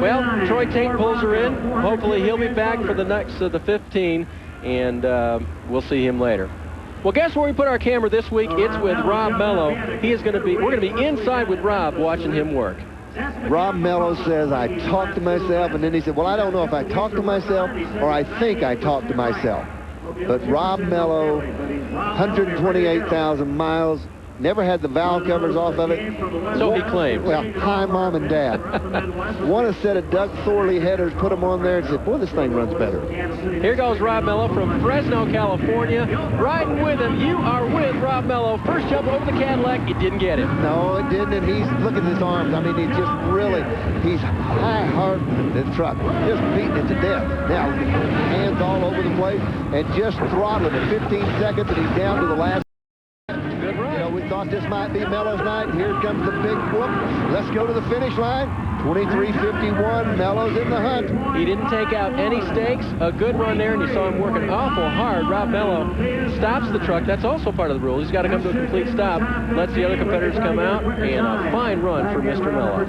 Well, Troy Tate pulls her in. Hopefully he'll be back for the next of the 15, and we'll see him later. Well, guess where we put our camera this week? It's with Rob Mello. We're going to be inside with Rob watching him work. Rob Mello says, I talk to myself, and then he said, well, I don't know if I talk to myself or I think I talk to myself. But Rob Mello, 128,000 miles, never had the valve covers off of it. So he claims. Well, hi, Mom and Dad. Won a set of Doug Thorley headers, put them on there, and said, boy, this thing runs better. Here goes Rob Mello from Fresno, California. Riding with him, you are with Rob Mello. First jump over the Cadillac, it didn't get him. No, it didn't, and look at his arms. I mean, he's high-hearted the truck, just beating it to death. Now, hands all over the place, and just throttling it. 15 seconds, and he's down to the last. We thought this might be Mello's night. Here comes the big whoop. Let's go to the finish line. 23:51. Mello's in the hunt. He didn't take out any stakes. A good run there, and you saw him working awful hard. Rob Mello stops the truck. That's also part of the rule. He's got to come to a complete stop. Lets the other competitors come out, and a fine run for Mr. Mello.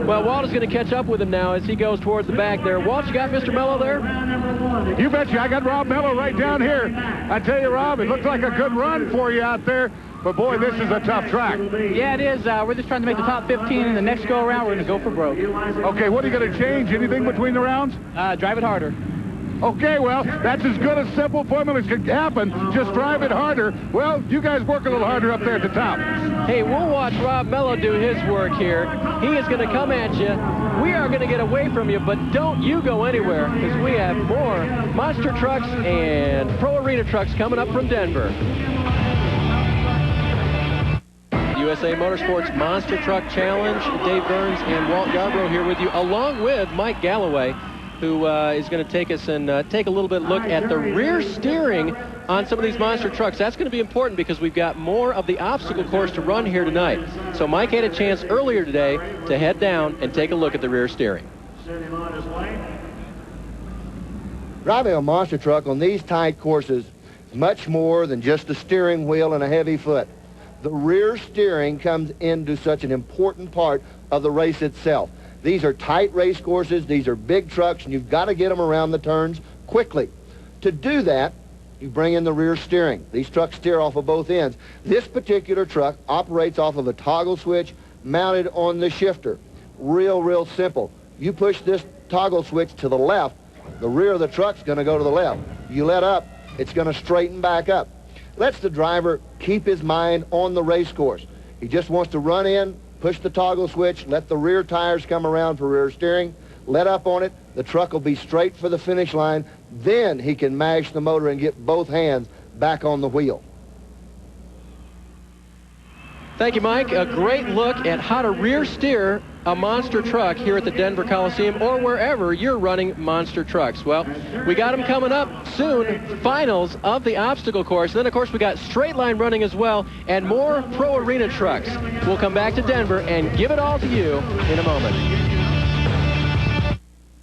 Well, Walt is going to catch up with him now as he goes towards the back there. Walt, you got Mr. Mello there? You betcha. I got Rob Mello right down here. I tell you, Rob, it looks like a good run for you out there. But, boy, this is a tough track. Yeah, it is. We're just trying to make the top 15, and the next go-around, we're going to go for broke. Okay, what are you going to change? Anything between the rounds? Drive it harder. Okay, well, that's as good a simple formula as can happen. Just drive it harder. Well, you guys work a little harder up there at the top. Hey, we'll watch Rob Mello do his work here. He is going to come at you. We are going to get away from you, but don't you go anywhere, because we have more monster trucks and pro arena trucks coming up from Denver. USA Motorsports Monster Truck Challenge. Dave Byrnes and Walt Yarbrough here with you, along with Mike Gallaway, who is going to take us and take a little bit look at the rear steering on some of these monster trucks. That's going to be important because we've got more of the obstacle course to run here tonight. So Mike had a chance earlier today to head down and take a look at the rear steering. Driving a monster truck on these tight courses is much more than just a steering wheel and a heavy foot. The rear steering comes into such an important part of the race itself. These are tight race courses. These are big trucks, and you've got to get them around the turns quickly. To do that, you bring in the rear steering. These trucks steer off of both ends. This particular truck operates off of a toggle switch mounted on the shifter. Real simple. You push this toggle switch to the left, the rear of the truck's going to go to the left. You let up, it's going to straighten back up. Lets the driver keep his mind on the race course. He just wants to run in, push the toggle switch, let the rear tires come around for rear steering, let up on it, the truck will be straight for the finish line, then he can mash the motor and get both hands back on the wheel. Thank you, Mike. A great look at how to rear steer a monster truck here at the Denver Coliseum or wherever you're running monster trucks. Well, we got them coming up soon, finals of the obstacle course. Then, of course, we got straight line running as well and more pro arena trucks. We'll come back to Denver and give it all to you in a moment.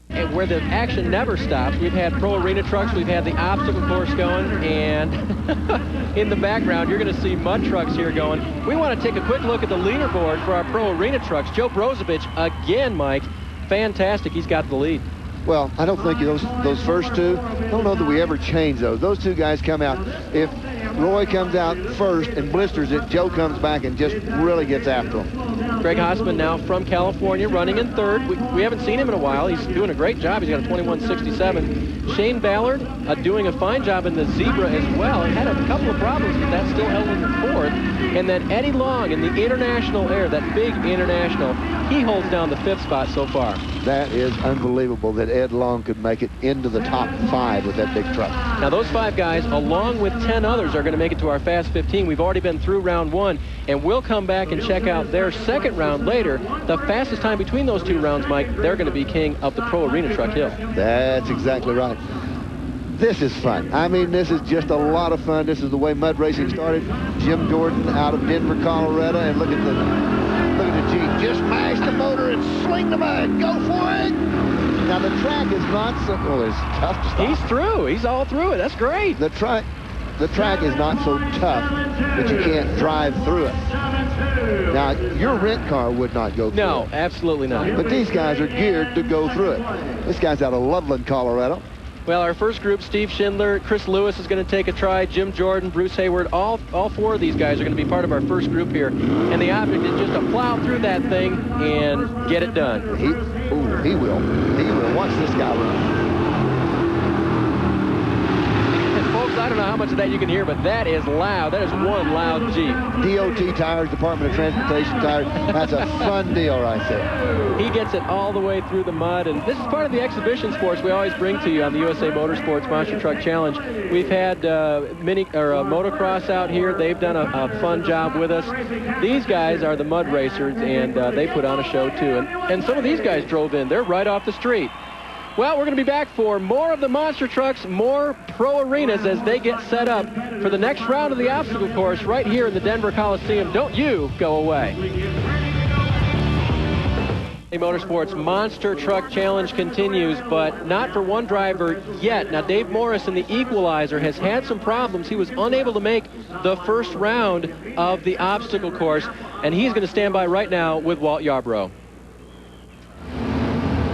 And where the action never stops, we've had pro arena trucks, we've had the obstacle course going, and in the background, you're going to see mud trucks here going. We want to take a quick look at the leaderboard for our pro arena trucks. Joe Brozovich, again, Mike, fantastic. He's got the lead. Well, I don't think those first two, I don't know that we ever change those. Those two guys come out. If Roy comes out first and blisters it, Joe comes back and just really gets after him. Greg Haasman now from California running in third. We haven't seen him in a while. He's doing a great job. He's got a 21.67. Shane Ballard doing a fine job in the Zebra as well. He had a couple of problems, but that's still held in the fourth. And then Eddie Long in the International Air, that big International, he holds down the fifth spot so far. That is unbelievable that Ed Long could make it into the top 5 with that big truck. Now those 5 guys, along with 10 others, are going to make it to our Fast 15. We've already been through round 1, and we'll come back and check out their second round later. The fastest time between those 2 rounds, Mike, they're going to be king of the Pro Arena Truck Hill. That's exactly right. This is fun. I mean, this is just a lot of fun. This is the way mud racing started. Jim Jordan out of Denver, Colorado, and look at the Jeep. Just mash the motor and sling the mud. Go for it. Now the track is not so. Well, it's tough to stop. He's through. He's all through it. That's great. The track. the track is not so tough that you can't drive through it. Now, your rent car would not go through it. No, absolutely not. But these guys are geared to go through it. This guy's out of Loveland, Colorado. Well, our first group, Steve Schindler, Chris Lewis is going to take a try, Jim Jordan, Bruce Hayward, all four of these guys are going to be part of our first group here. And the object is just to plow through that thing and get it done. He will. He will. Watch this guy run. Folks, I don't know how much of that you can hear, but that is loud. That is one loud Jeep. DOT tires, Department of Transportation tires. That's a fun deal right there. He gets it all the way through the mud, and this is part of the exhibition sports we always bring to you on the USA Motorsports Monster Truck Challenge. We've had motocross out here. They've done a fun job with us. These guys are the mud racers, and they put on a show too. And some of these guys drove in. They're right off the street. Well, we're going to be back for more of the monster trucks, more pro arenas as they get set up for the next round of the obstacle course right here in the Denver Coliseum. Don't you go away. The Motorsports Monster Truck Challenge continues, but not for one driver yet. Now, Dave Morrison, the equalizer, has had some problems. He was unable to make the first round of the obstacle course, and he's going to stand by right now with Walt Yarbrough.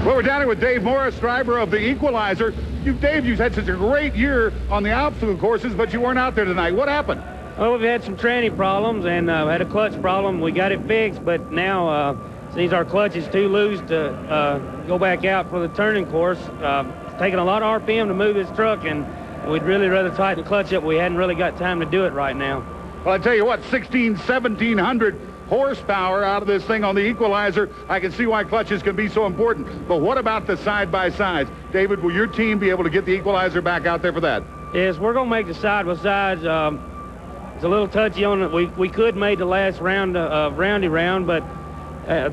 Well, we're down here with Dave Morris, driver of the Equalizer. Dave, you've had such a great year on the obstacle courses, but you weren't out there tonight. What happened? Well, we've had some tranny problems and had a clutch problem. We got it fixed, but now since our clutch is too loose to go back out for the turning course, it's taking a lot of RPM to move this truck, and we'd really rather tighten the clutch up. We hadn't really got time to do it right now. Well, I tell you what, 1,700 horsepower out of this thing on the Equalizer. I can see why clutches can be so important. But what about the side-by-sides? David, will your team be able to get the Equalizer back out there for that? Yes, we're going to make the side-by-sides. It's a little touchy on it. We could make the last round roundy round, but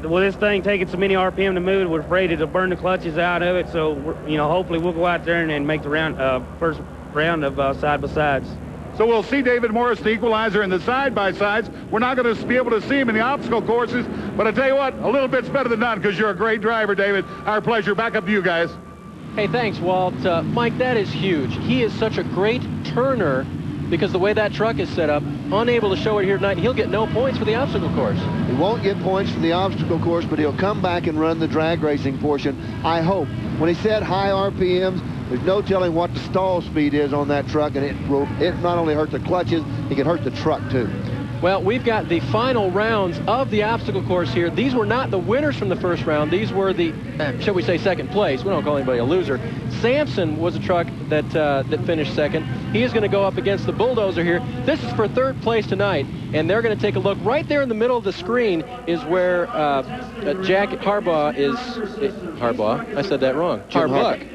with this thing taking so many RPM to move, we're afraid it'll burn the clutches out of it. So, hopefully we'll go out there and make the first round of side-by-sides. So we'll see David Morris, the Equalizer, in the side-by-sides. We're not going to be able to see him in the obstacle courses, but I tell you what, a little bit's better than none because you're a great driver, David. Our pleasure. Back up to you guys. Hey, thanks, Walt. Mike, that is huge. He is such a great turner because the way that truck is set up, unable to show it here tonight, he'll get no points for the obstacle course. He won't get points for the obstacle course, but he'll come back and run the drag racing portion, I hope. When he said high RPMs, there's no telling what the stall speed is on that truck, and it not only hurt the clutches, it can hurt the truck too. Well, we've got the final rounds of the obstacle course here. These were not the winners from the first round. These were the, shall we say, second place. We don't call anybody a loser. Samson was a truck that finished second. He is going to go up against the Bulldozer here. This is for third place tonight, and they're going to take a look. Right there in the middle of the screen is where Jack Harbaugh is. Harbaugh? I said that wrong. Harbuck.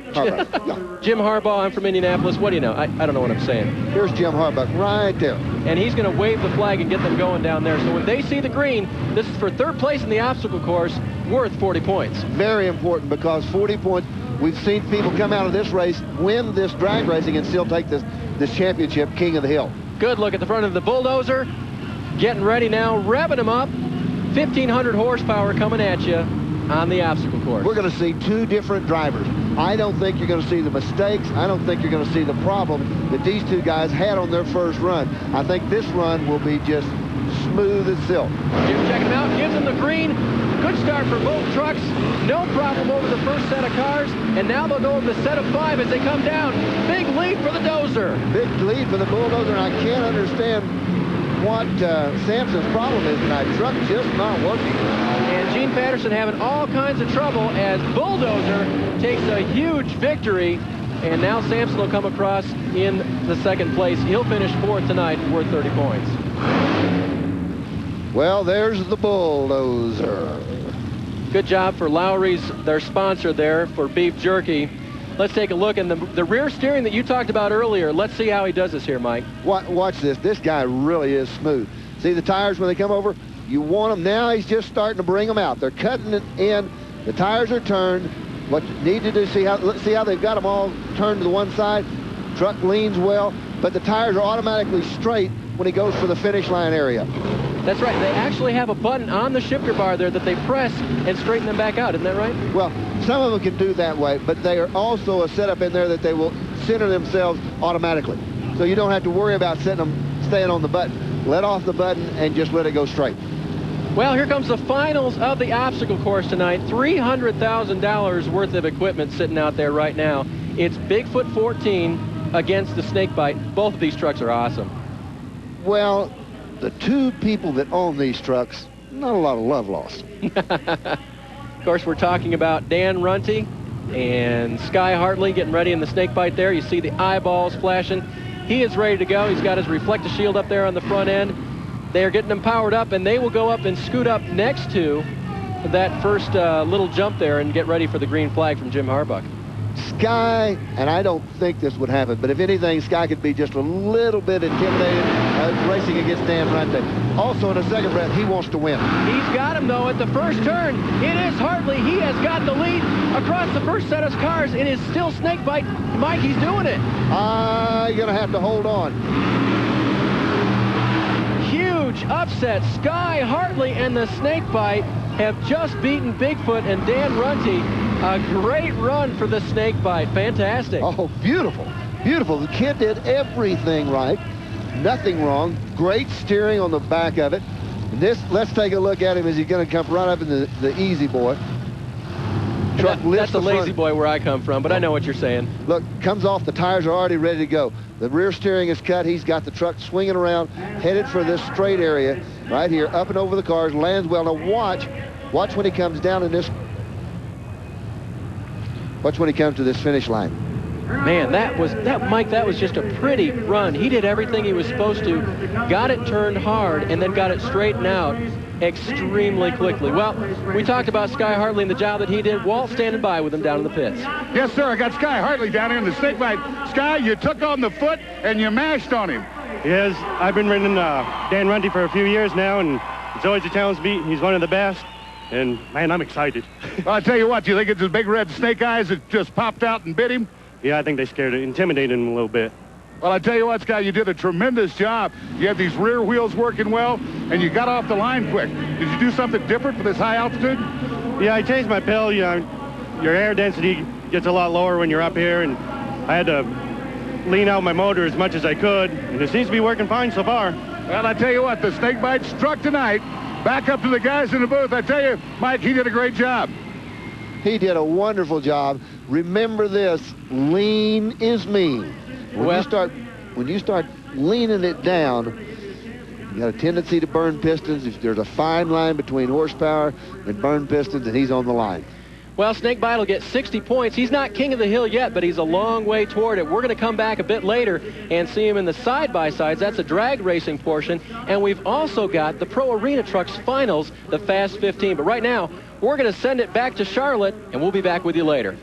Jim Harbaugh, I'm from Indianapolis. What do you know? I don't know what I'm saying. Here's Jim Harbaugh right there. And he's going to wave the flag and get them going down there. So when they see the green, this is for third place in the obstacle course, worth 40 points. Very important because 40 points, we've seen people come out of this race, win this drag racing, and still take this championship, King of the Hill. Good look at the front of the Bulldozer. Getting ready now, revving them up. 1,500 horsepower coming at you on the obstacle course. We're going to see two different drivers. I don't think you're going to see the mistakes. I don't think you're going to see the problem that these two guys had on their first run. I think this run will be just smooth as silk. Jim checking them out, gives them the green. Good start for both trucks. No problem over the first set of cars. And now they'll go over the set of 5 as they come down. Big lead for the Dozer. Big lead for the Bulldozer, and I can't understand what Samson's problem is tonight. Truck just not working. And Gene Patterson having all kinds of trouble as Bulldozer takes a huge victory. And now Samson will come across in the second place. He'll finish fourth tonight, worth 30 points. Well, there's the Bulldozer. Good job for Lowry's, their sponsor there, for beef jerky. Let's take a look. And the rear steering that you talked about earlier, let's see how he does this here, Mike. Watch this. This guy really is smooth. See the tires when they come over? You want them now. He's just starting to bring them out. They're cutting it in. The tires are turned. What you need to do, see how they've got them all turned to the one side. Truck leans well, but the tires are automatically straight when he goes for the finish line area. That's right. They actually have a button on the shifter bar there that they press and straighten them back out. Isn't that right? Well, some of them can do that way, but they are also a setup in there that they will center themselves automatically. so you don't have to worry about staying on the button. Let off the button and just let it go straight. Well, here comes the finals of the obstacle course tonight. $300,000 worth of equipment sitting out there right now. It's Bigfoot 14 against the Snakebite. Both of these trucks are awesome. Well, the two people that own these trucks, not a lot of love lost. Of course, we're talking about Dan Runte and Sky Hartley getting ready in the Snakebite there. You see the eyeballs flashing. He is ready to go. He's got his reflector shield up there on the front end. They are getting them powered up, and they will go up and scoot up next to that first little jump there and get ready for the green flag from Jim Harbuck. Sky, and I don't think this would happen, but if anything, Sky could be just a little bit intimidated racing against Dan Runte. Also, in a second breath, he wants to win. He's got him, though, at the first turn. It is Hartley. He has got the lead across the first set of cars. It is still Snakebite. Mike, he's doing it. You're going to have to hold on. Huge upset. Sky Hartley and the Snakebite have just beaten Bigfoot and Dan Runte. A great run for the Snakebite. Fantastic. Oh, beautiful. Beautiful. The kid did everything right. Nothing wrong. Great steering on the back of it. Let's take a look at him as he's going to come right up in the easy boy. Truck that's the lazy boy where I come from, but I know what you're saying. Look, comes off, the tires are already ready to go. The rear steering is cut. He's got the truck swinging around, headed for this straight area right here, up and over the cars, lands well. Now watch when he comes down in this. Watch when he comes to this finish line. Man, Mike, that was just a pretty run. He did everything he was supposed to, got it turned hard, and then got it straightened out extremely quickly. Well, we talked about Sky Hartley and the job that he did. Walt standing by with him down in the pits. Yes, sir. I got Sky Hartley down here in the Snakebite. Sky, you took on the foot and you mashed on him. Yes, I've been running Dan Runte for a few years now, and it's always a challenge to beat. He's one of the best. And, man, I'm excited. Well, I'll tell you what, do you think it's his big red snake eyes that just popped out and bit him? Yeah, I think they intimidated him a little bit. Well, I tell you what, Sky, you did a tremendous job. You had these rear wheels working well, and you got off the line quick. Did you do something different for this high altitude? Yeah, I changed my pedal. You know, your air density gets a lot lower when you're up here, and I had to lean out my motor as much as I could, and it seems to be working fine so far. Well, I tell you what, the Snakebite struck tonight. Back up to the guys in the booth. I tell you, Mike, he did a great job. He did a wonderful job. Remember this, lean is mean. When you start leaning it down, you got a tendency to burn pistons. If there's a fine line between horsepower and burn pistons, and he's on the line. Well, Snakebite will get 60 points. He's not king of the hill yet, but he's a long way toward it. We're going to come back a bit later and see him in the side-by-sides. That's a drag racing portion. And we've also got the Pro Arena Trucks Finals, the Fast 15. But right now, we're going to send it back to Charlotte, and we'll be back with you later.